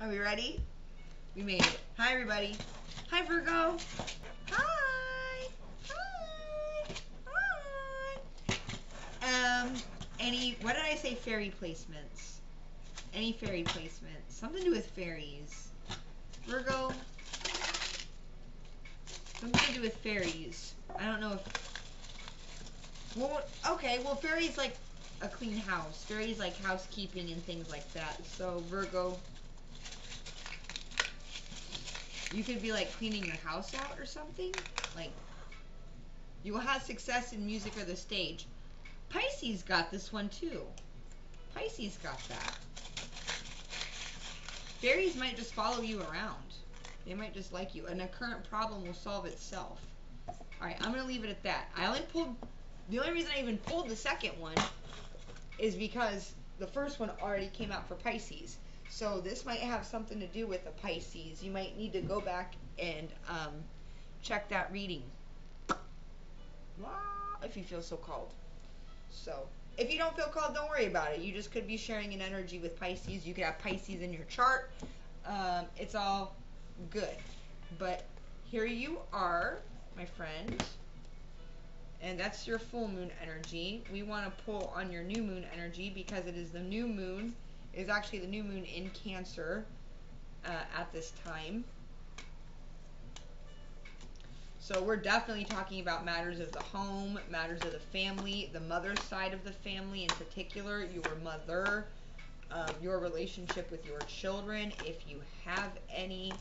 Are we ready? We made it. Hi, everybody. Hi, Virgo. Hi. Hi. Hi. What did I say? Fairy placements. Any fairy placements. Something to do with fairies. Virgo. Something to do with fairies. I don't know if... Well, okay. Well, fairies like a clean house. Fairies like housekeeping and things like that. So, Virgo... You could be like cleaning your house out or something. Like, you will have success in music or the stage. Pisces got this one too. Pisces got that. Fairies might just follow you around. They might just like you. And a current problem will solve itself. Alright, I'm going to leave it at that. The only reason I even pulled the second one is because the first one already came out for Pisces. So this might have something to do with a Pisces. You might need to go back and check that reading. If you feel so called. So, if you don't feel called, don't worry about it. You just could be sharing an energy with Pisces. You could have Pisces in your chart. It's all good. But here you are, my friend. And that's your full moon energy. We want to pull on your new moon energy because it is the new moon. It is actually the new moon in Cancer at this time. So we're definitely talking about matters of the home, matters of the family, the mother's side of the family in particular, your mother, your relationship with your children, if you have any,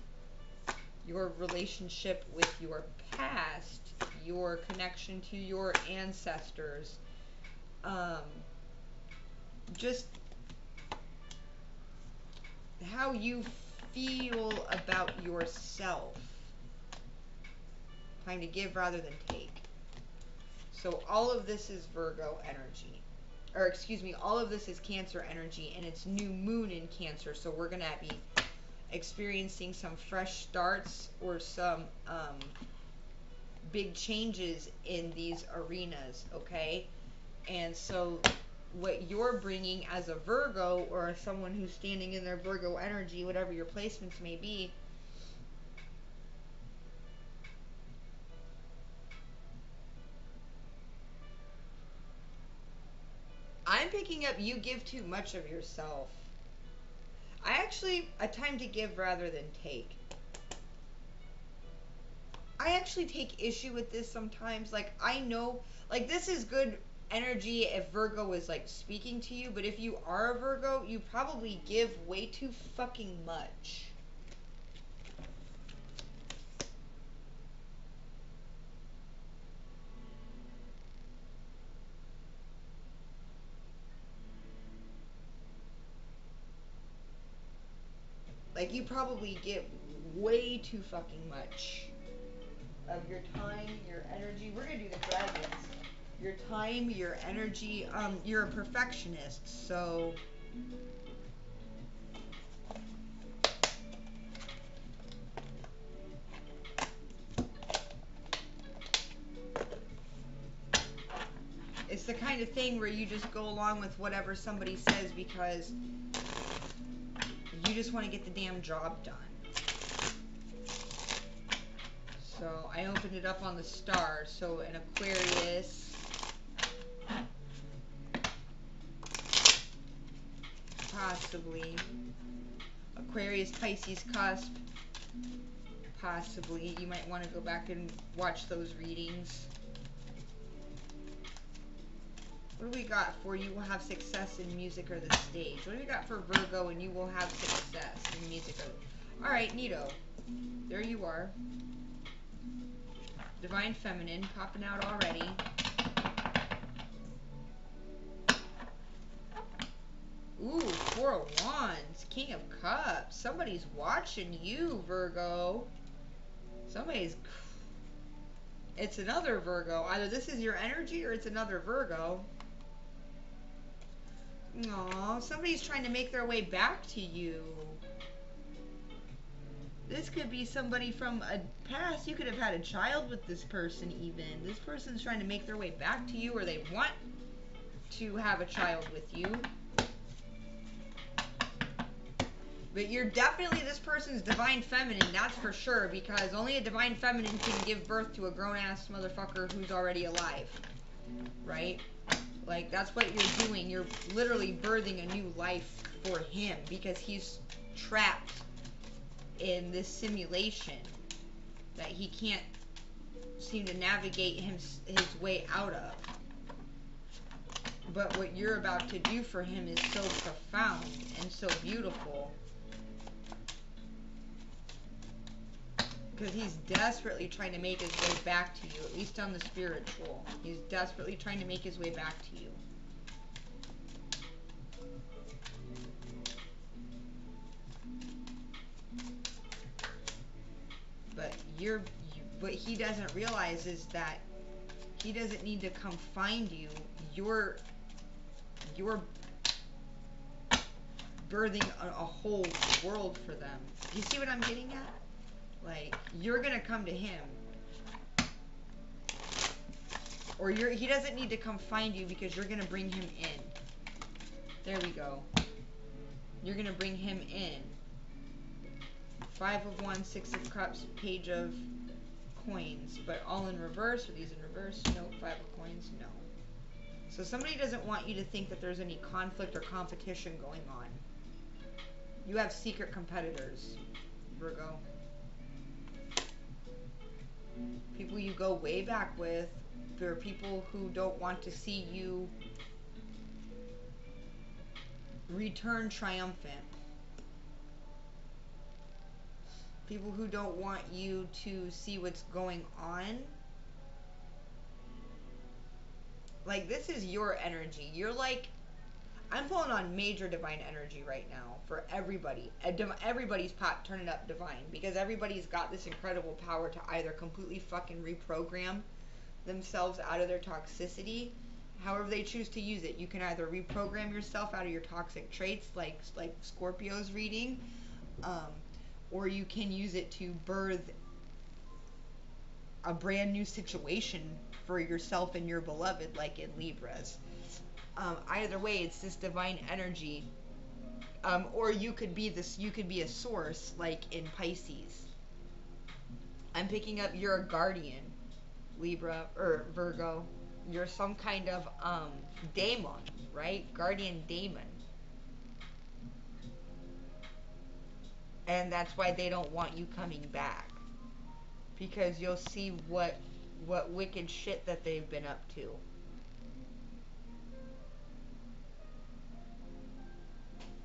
your relationship with your past, your connection to your ancestors, just how you feel about yourself. Time to give rather than take. So all of this is Virgo energy. Or excuse me, all of this is Cancer energy, and it's new moon in Cancer. So we're going to be experiencing some fresh starts or some big changes in these arenas, okay? And so what you're bringing as a Virgo or someone who's standing in their Virgo energy, whatever your placements may be, I'm picking up you give too much of yourself. A time to give rather than take. I actually take issue with this sometimes. Like, I know, like, this is good energy if Virgo is, like, speaking to you, but if you are a Virgo, you probably give way too fucking much. Like, you probably give way too fucking much of your time, your energy. We're gonna do the dragons. Your time, your energy. You're a perfectionist, so it's the kind of thing where you just go along with whatever somebody says because you just want to get the damn job done. So I opened it up on the star. So an Aquarius, possibly. Aquarius, Pisces cusp, possibly. You might want to go back and watch those readings. What do we got for you will have success in music or the stage? What do we got for Virgo and you will have success in music or... Alright, neato. There you are. Divine Feminine popping out already. Ooh, Four of Wands. King of Cups. Somebody's watching you, Virgo. Somebody's... It's another Virgo. Either this is your energy or it's another Virgo. Aw, somebody's trying to make their way back to you. This could be somebody from a past. You could have had a child with this person even. This person's trying to make their way back to you, or they want to have a child with you. But you're definitely this person's divine feminine, that's for sure, because only a divine feminine can give birth to a grown-ass motherfucker who's already alive. Right? Like, that's what you're doing. You're literally birthing a new life for him, because he's trapped in this simulation that he can't seem to navigate his way out of. But what you're about to do for him is so profound and so beautiful. Because he's desperately trying to make his way back to you, at least on the spiritual. He's desperately trying to make his way back to you. But what he doesn't realize is that he doesn't need to come find you. You're birthing a whole world for them. You see what I'm getting at? Like, you're gonna come to him, or he doesn't need to come find you, because you're gonna bring him in. There we go. You're gonna bring him in. 5 of Wands, 6 of Cups, Page of Coins, but all in reverse. Are these in reverse? No. 5 of Coins? No. So somebody doesn't want you to think that there's any conflict or competition going on. You have secret competitors, Virgo. People you go way back with. There are people who don't want to see you return triumphant. People who don't want you to see what's going on. Like, this is your energy. You're like, I'm pulling on major divine energy right now for everybody. Everybody's turning up divine, because everybody's got this incredible power to either completely fucking reprogram themselves out of their toxicity, however they choose to use it. You can either reprogram yourself out of your toxic traits, like Scorpio's reading, or you can use it to birth a brand new situation for yourself and your beloved, like in Libras. Either way, it's this divine energy. Or you could be a source, like in Pisces. I'm picking up you're a guardian, Libra or Virgo. You're some kind of daemon, right? Guardian daemon. And that's why they don't want you coming back. Because you'll see what wicked shit that they've been up to.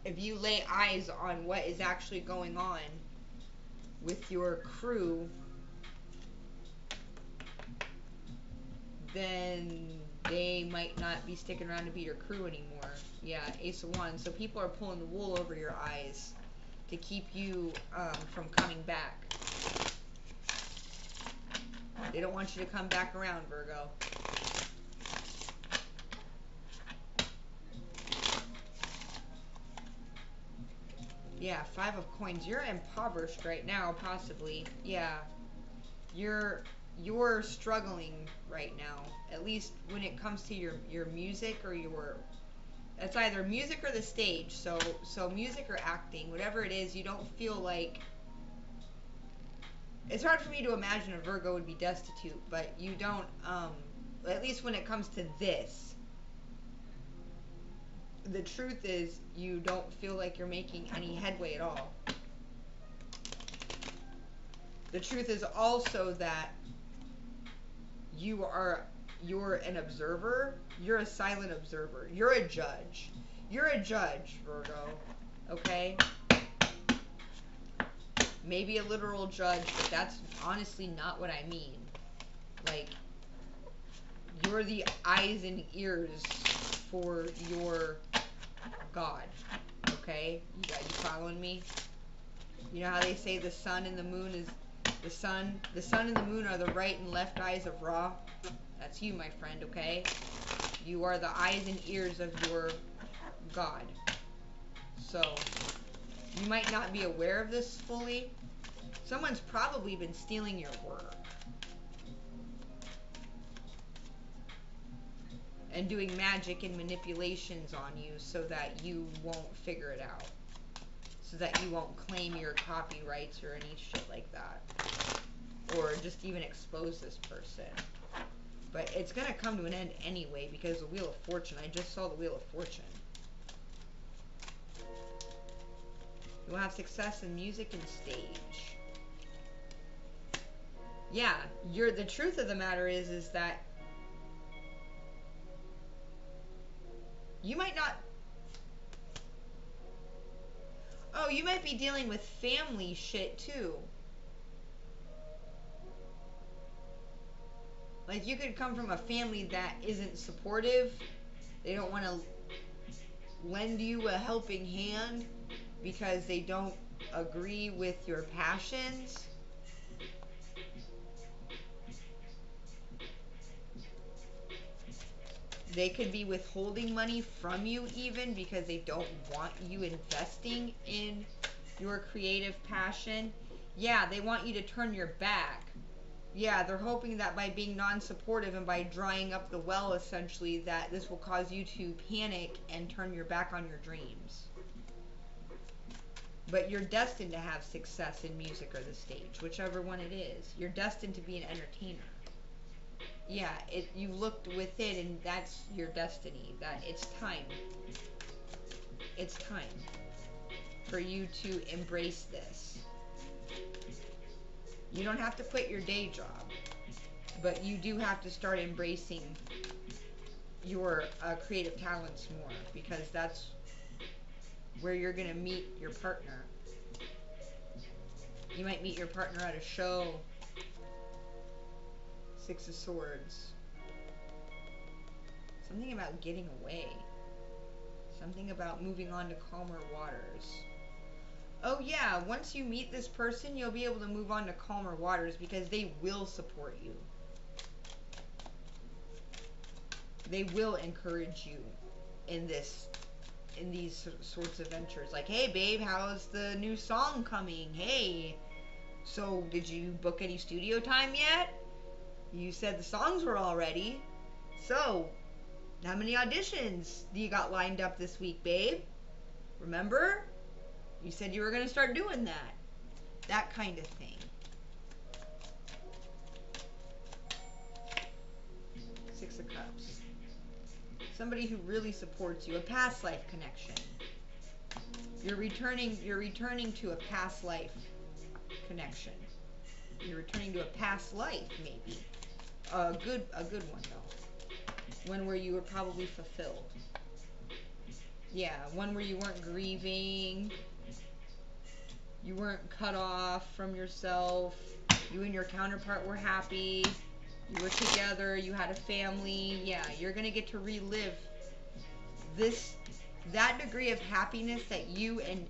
If you lay eyes on what is actually going on with your crew, then they might not be sticking around to be your crew anymore. Yeah, Ace of Wands. So people are pulling the wool over your eyes to keep you from coming back. They don't want you to come back around, Virgo. Yeah, 5 of Coins. You're impoverished right now, possibly. Yeah. You're struggling right now. At least when it comes to your music or your... It's either music or the stage. So music or acting, whatever it is, you don't feel like... It's hard for me to imagine a Virgo would be destitute, but you don't, at least when it comes to this. The truth is, you don't feel like you're making any headway at all. The truth is also that you're an observer. You're a silent observer. You're a judge. You're a judge, Virgo. Okay? Maybe a literal judge, but that's honestly not what I mean. Like, you're the eyes and ears for your God. Okay? You following me? You know how they say the sun and the moon is... The sun and the moon are the right and left eyes of Ra? That's you, my friend, okay? You are the eyes and ears of your God. So, you might not be aware of this fully. Someone's probably been stealing your work. And doing magic and manipulations on you so that you won't figure it out. so that you won't claim your copyrights or any shit like that. Or just even expose this person. But it's going to come to an end anyway because the Wheel of Fortune. I just saw the Wheel of Fortune. You will have success in music and stage. Yeah, the truth of the matter is that you might not... Oh, you might be dealing with family shit too. Like, you could come from a family that isn't supportive. They don't want to lend you a helping hand because they don't agree with your passions. They could be withholding money from you even because they don't want you investing in your creative passion. Yeah, they want you to turn your back. Yeah, they're hoping that by being non-supportive and by drying up the well, essentially, that this will cause you to panic and turn your back on your dreams. But you're destined to have success in music or the stage, whichever one it is. You're destined to be an entertainer. Yeah, you looked within and that's your destiny. That it's time. It's time for you to embrace this. You don't have to quit your day job, but you do have to start embracing your creative talents more, because that's where you're going to meet your partner. You might meet your partner at a show. Six of Swords. Something about getting away. Something about moving on to calmer waters. Oh yeah, once you meet this person, you'll be able to move on to calmer waters because they will support you. They will encourage you in these sorts of ventures. Like, hey babe, how's the new song coming? Hey, so did you book any studio time yet? You said the songs were all ready. So, how many auditions do you got lined up this week, babe? Remember? You said you were going to start doing that. That kind of thing. Six of Cups. Somebody who really supports you. A past life connection. You're returning to a past life connection. You're returning to a past life, maybe. A good one, though. One where you were probably fulfilled. Yeah, one where you weren't grieving. You weren't cut off from yourself. You and your counterpart were happy. You were together. You had a family. Yeah, you're going to get to relive that degree of happiness that you and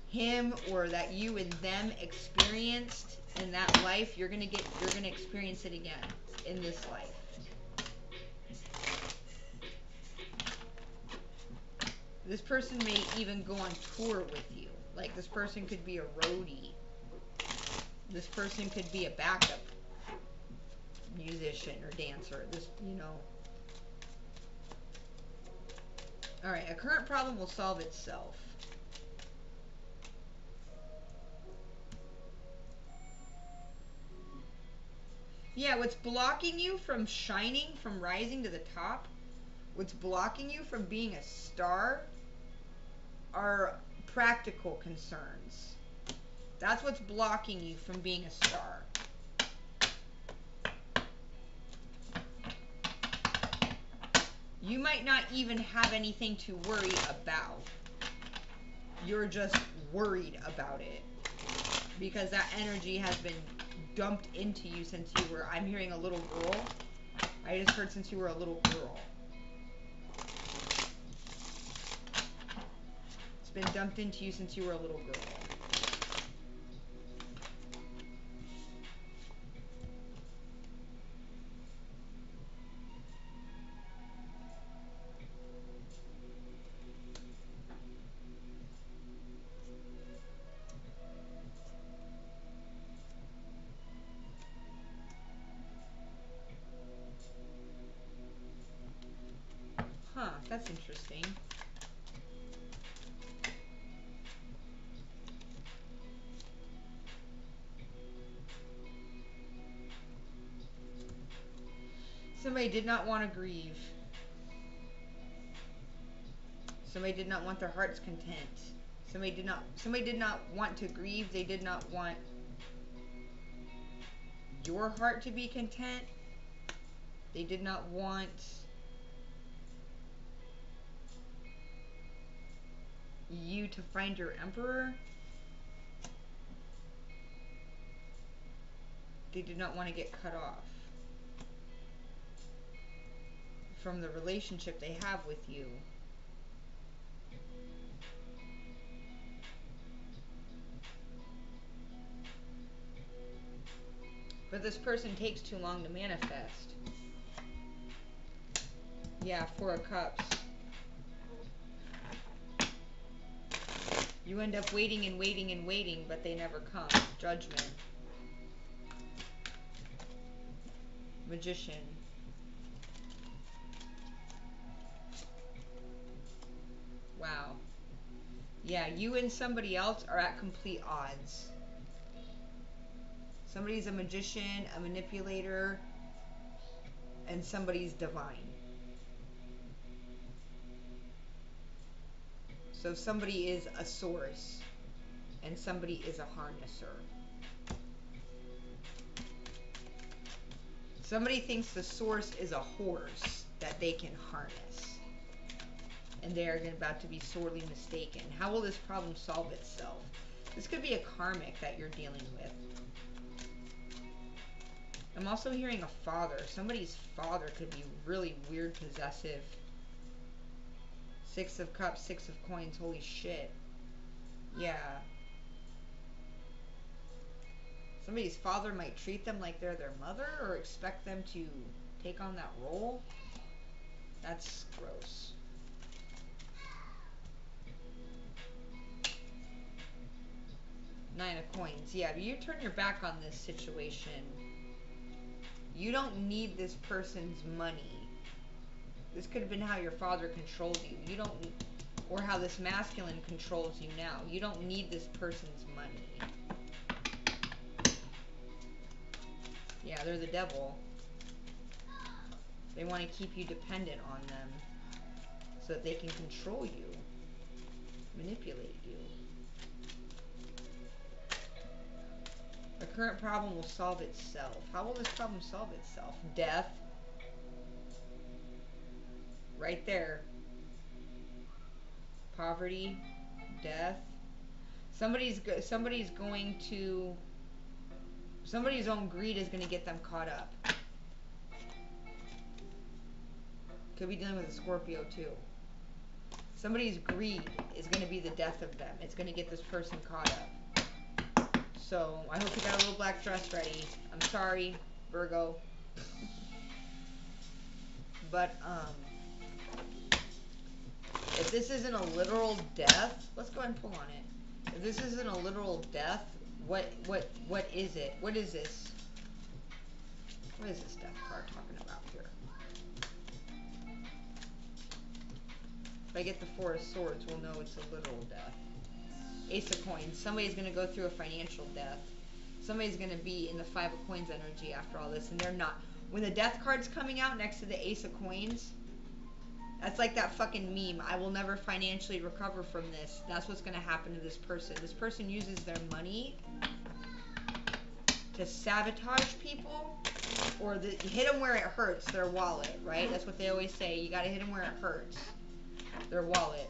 him, or that you and them experienced in that life. You're going to experience it again in this life. This person may even go on tour with you. Like, this person could be a roadie. This person could be a backup musician or dancer. Alright, a current problem will solve itself. Yeah, what's blocking you from shining, from rising to the top, what's blocking you from being a star are practical concerns. That's what's blocking you from being a star. You might not even have anything to worry about. You're just worried about it because that energy has been dumped into you since you were, I'm hearing a little girl. I just heard since you were a little girl. It's been dumped into you since you were a little girl. Huh, that's interesting. Somebody did not want to grieve. Somebody did not want their heart's content. Somebody did not want to grieve. They did not want your heart to be content. They did not want you to find your emperor. They did not want to get cut off from the relationship they have with you. But this person takes too long to manifest. Yeah, 4 of Cups. You end up waiting and waiting and waiting, but they never come. Judgment. Magician. Wow. Yeah, you and somebody else are at complete odds. Somebody's a magician, a manipulator, and somebody's divine. So somebody is a source, and somebody is a harnesser. Somebody thinks the source is a horse that they can harness. And they are about to be sorely mistaken. How will this problem solve itself? This could be a karmic that you're dealing with. I'm also hearing a father. Somebody's father could be really weird, possessive. 6 of Cups, 6 of Coins. Holy shit. Yeah. Somebody's father might treat them like they're their mother or expect them to take on that role. That's gross. Nine of Coins. Yeah, but you turn your back on this situation. You don't need this person's money. This could have been how your father controlled you. You don't, or how this masculine controls you now. You don't need this person's money. Yeah, they're the devil. They want to keep you dependent on them so that they can control you, manipulate you. The current problem will solve itself. How will this problem solve itself? Death. Right there. Poverty. Death. Somebody's own greed is going to get them caught up. Could be dealing with a Scorpio too. Somebody's greed is going to be the death of them. It's going to get this person caught up. So, I hope you got a little black dress ready. I'm sorry, Virgo. But, if this isn't a literal death, let's go ahead and pull on it. If this isn't a literal death, what is it? What is this? What is this death card talking about here? If I get the 4 of Swords, we'll know it's a literal death. Ace of Coins. Somebody's going to go through a financial death. Somebody's going to be in the 5 of Coins energy after all this, and they're not. When the death card's coming out next to the Ace of Coins, that's like that fucking meme. I will never financially recover from this. That's what's going to happen to this person. This person uses their money to sabotage people, or hit them where it hurts, their wallet, right? That's what they always say. You got to hit them where it hurts, their wallet.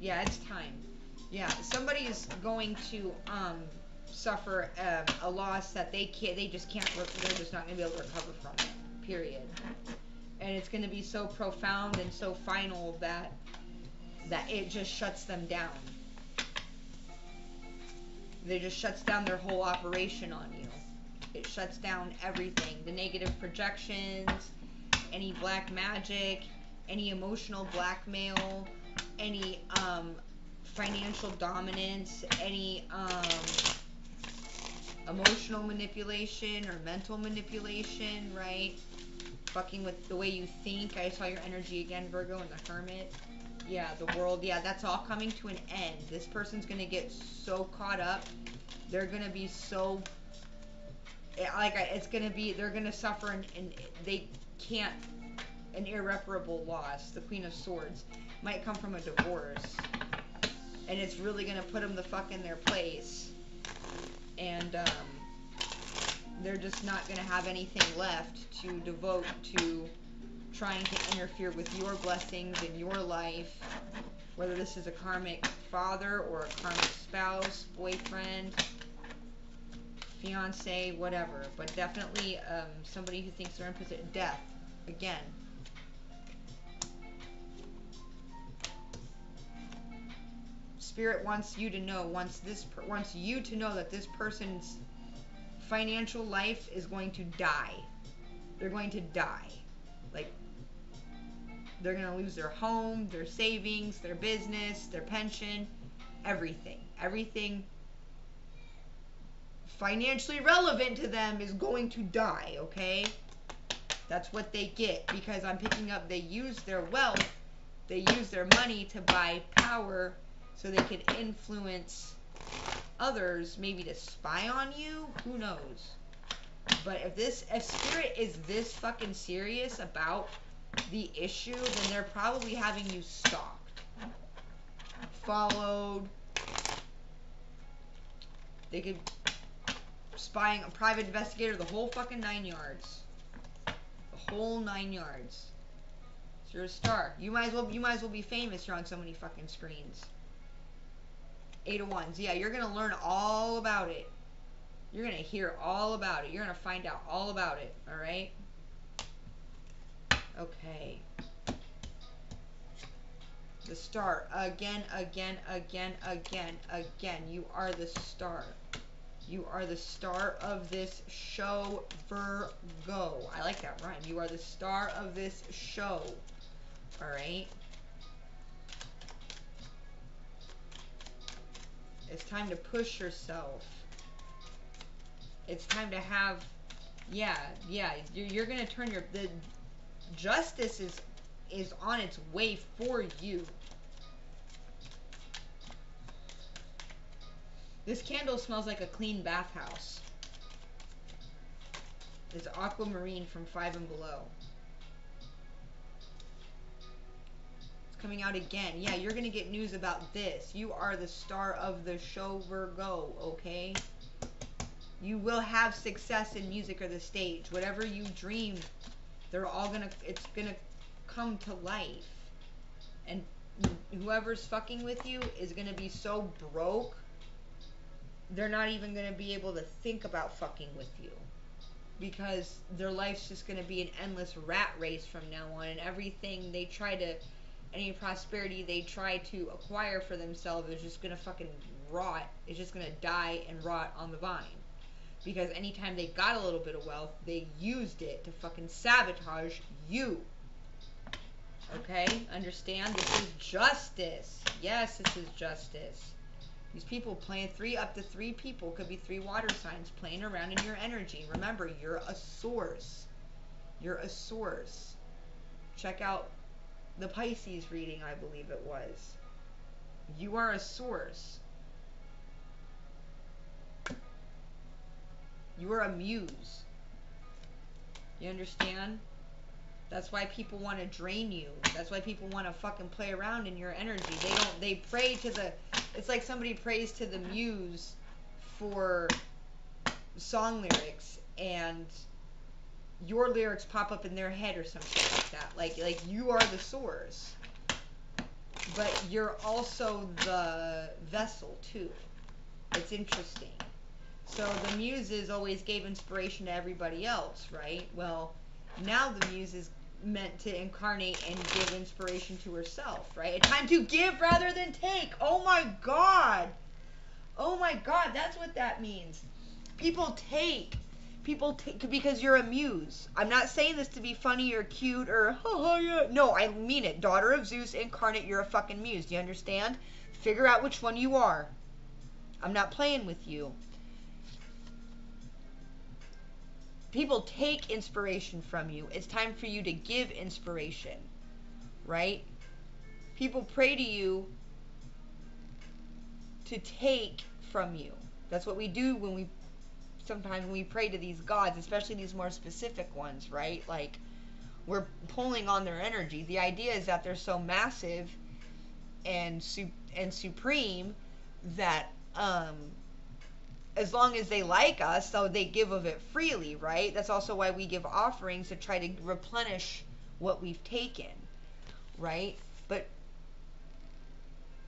Yeah, it's time. Yeah, somebody's going to suffer a loss that they just can't. They're just not going to be able to recover from it. Period. And it's going to be so profound and so final that it just shuts them down. It just shuts down their whole operation on you. It shuts down everything. The negative projections, any black magic, any emotional blackmail, any financial dominance, any emotional manipulation or mental manipulation, right? Fucking with the way you think. I saw your energy again, Virgo, and the Hermit. Yeah, the World. Yeah, that's all coming to an end. This person's going to get so caught up. They're going to be so it's gonna be, they're gonna suffer, and they can't, an irreparable loss. The Queen of Swords might come from a divorce, and it's really gonna put them the fuck in their place, and they're just not gonna have anything left to devote to trying to interfere with your blessings in your life, whether this is a karmic father or a karmic spouse, boyfriend, fiance, whatever. But definitely somebody who thinks they're in position. Death, again. Spirit wants you to know, wants you to know that this person's financial life is going to die. They're going to die. Like, they're going to lose their home, their savings, their business, their pension, everything. Everything financially relevant to them is going to die, okay? That's what they get, because I'm picking up they use their wealth, they use their money to buy power so they could influence others, maybe to spy on you, who knows? But if Spirit is this fucking serious about the issue, then they're probably having you stalked, followed. They could spying, a private investigator, the whole fucking 9 yards. The whole 9 yards. So you're a star. You might as well be famous. You're on so many fucking screens. 8 of Wands. Yeah, you're gonna learn all about it. You're gonna hear all about it. You're gonna find out all about it. All right. Okay. The star. Again. You are the star. You are the star of this show, Virgo. I like that rhyme. You are the star of this show. Alright? It's time to push yourself. It's time to have, yeah. You're gonna turn the justice is on its way for you. This candle smells like a clean bathhouse. It's aquamarine from 5 and Below. It's coming out again. Yeah, you're going to get news about this. You are the star of the show, Virgo, okay? You will have success in music or the stage. Whatever you dream, it's going to come to life. And whoever's fucking with you is going to be so broke, they're not even going to be able to think about fucking with you, because their life's just going to be an endless rat race from now on, and everything they try to, any prosperity they try to acquire for themselves is just going to fucking rot. It's just going to die and rot on the vine, because anytime they got a little bit of wealth, they used it to fucking sabotage you. Okay? Understand? This is justice. Yes, this is justice. These people playing up to 3 people, could be 3 water signs playing around in your energy. Remember, you're a source. You're a source. Check out the Pisces reading, I believe it was. You are a source. You are a muse. You understand? That's why people want to drain you. That's why people want to fucking play around in your energy. They pray to the, it's like somebody prays to the muse for song lyrics, and your lyrics pop up in their head or something like that. Like you are the source, but you're also the vessel too. It's interesting. So the muses always gave inspiration to everybody else, right? Well, now the muse is meant to incarnate and give inspiration to herself, right? A time to give rather than take. Oh my God. Oh my God, that's what that means. People take because you're a muse. I'm not saying this to be funny or cute or yeah. No, I mean it. Daughter of Zeus incarnate, you're a fucking muse. Do you understand? Figure out which one you are. I'm not playing with you. People take inspiration from you. It's time for you to give inspiration, right? People pray to you to take from you. That's what we do when we sometimes when we pray to these gods, especially these more specific ones, right? Like, we're pulling on their energy. The idea is that they're so massive and supreme that as long as they like us, so they give of it freely, right? That's also why we give offerings, to try to replenish what we've taken, right? But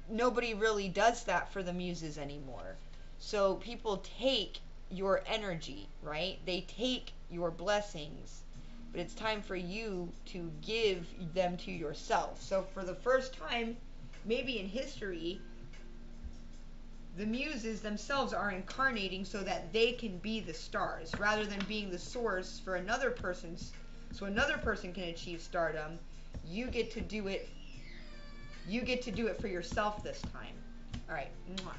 nobody really does that for the muses anymore. So people take your energy, right? They take your blessings, but it's time for you to give them to yourself. So for the first time, maybe in history, the muses themselves are incarnating so that they can be the stars, rather than being the source for another person's, so another person can achieve stardom. You get to do it. You get to do it for yourself this time. All right. Mwah.